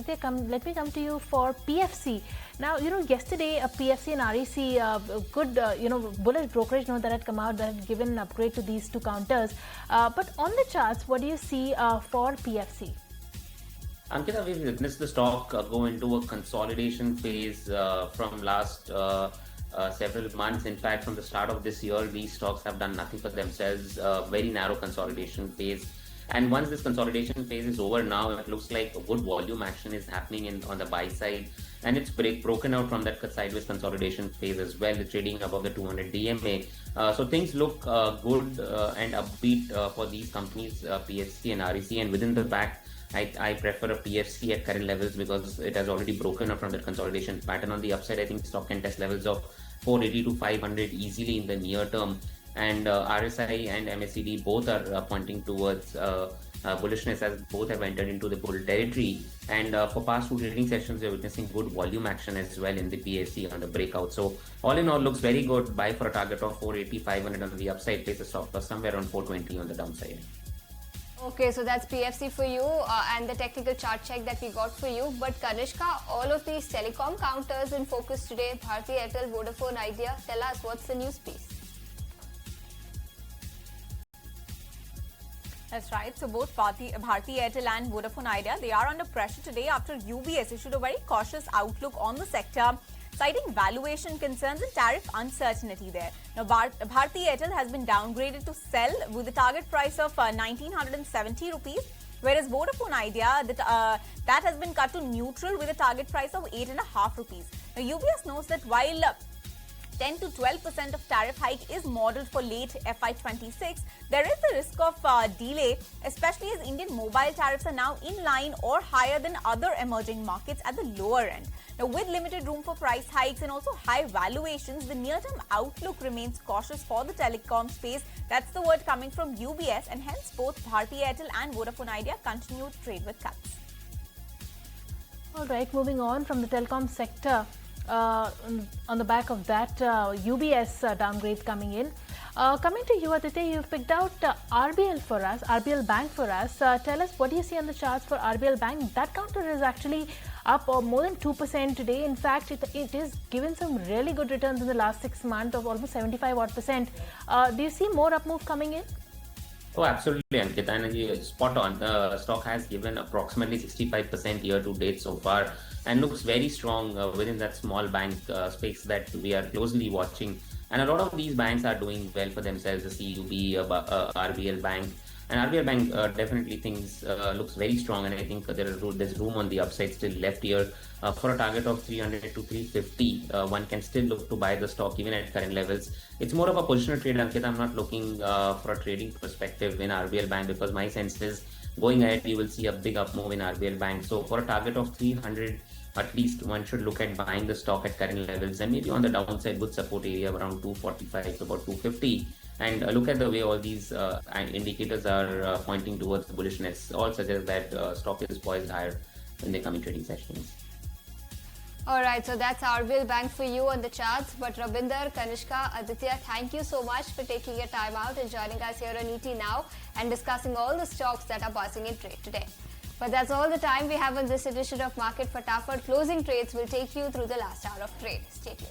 Aditya, let me come to you for PFC. Now, yesterday PFC and REC, good, bullish brokerage note that had come out that had given an upgrade to these two counters. But on the charts, what do you see for PFC? Ankita, we've witnessed the stock go into a consolidation phase from last several months. In fact, from the start of this year, these stocks have done nothing for themselves, very narrow consolidation phase. And once this consolidation phase is over now, it looks like a good volume action is happening on the buy side. And it's broken out from that sideways consolidation phase as well, trading above the 200 DMA. So things look good and upbeat for these companies, PFC and REC. And within the pack, I prefer a PFC at current levels because it has already broken up from that consolidation pattern. On the upside, I think stock can test levels of 480 to 500 easily in the near term. And RSI and MACD both are pointing towards bullishness, as both have entered into the bull territory. And for past two trading sessions, we're witnessing good volume action as well in the PFC on the breakout. So all in all, looks very good. Buy for a target of 480, 500 on the upside, place a stop loss somewhere around 420 on the downside. Okay, so that's PFC for you and the technical chart check that we got for you. But Kanishka, all of these telecom counters in focus today, Bharti Airtel, Vodafone Idea. Tell us, what's the news piece? That's right. So both Bharti Airtel and Vodafone Idea, they are under pressure today after UBS issued a very cautious outlook on the sector, citing valuation concerns and tariff uncertainty there. Now, Bharti Airtel has been downgraded to sell with a target price of 1970 rupees, whereas Vodafone Idea, that has been cut to neutral with a target price of 8.5 rupees. Now, UBS knows that while 10 to 12% of tariff hike is modeled for late FY26, there is the risk of delay, especially as Indian mobile tariffs are now in line or higher than other emerging markets at the lower end. Now, with limited room for price hikes and also high valuations, the near-term outlook remains cautious for the telecom space. That's the word coming from UBS, and hence both Bharti Airtel and Vodafone Idea continue to trade with cuts. All right, moving on from the telecom sector. On the back of that, UBS downgrade coming in. Coming to you, Aditya, you've picked out RBL Bank for us. Tell us, what do you see on the charts for RBL Bank? That counter is actually up more than 2% today. In fact, it is given some really good returns in the last 6 months of almost 75%. Do you see more up move coming in? Oh, absolutely, Ankita. And spot on. The stock has given approximately 65% year to date so far and looks very strong within that small bank space that we are closely watching. And a lot of these banks are doing well for themselves, the CUB, RBL Bank. And RBL Bank definitely things looks very strong, and I think there's room on the upside still left here. For a target of 300 to 350, one can still look to buy the stock even at current levels. It's more of a positional trade, Ankita. I'm not looking for a trading perspective in RBL Bank because my sense is going ahead, you will see a big up move in RBL Bank. So for a target of 300, at least one should look at buying the stock at current levels, and maybe on the downside, good support area around 245 to about 250. And look at the way all these indicators are pointing towards the bullishness. All suggest that stock is poised higher in the coming trading sessions. Alright, so that's RBL Bank for you on the charts. But Rabinder, Kanishka, Aditya, thank you so much for taking your time out and joining us here on ET Now and discussing all the stocks that are buzzing in trade today. But that's all the time we have on this edition of Market Fatafat. Closing trades will take you through the last hour of trade. Stay tuned.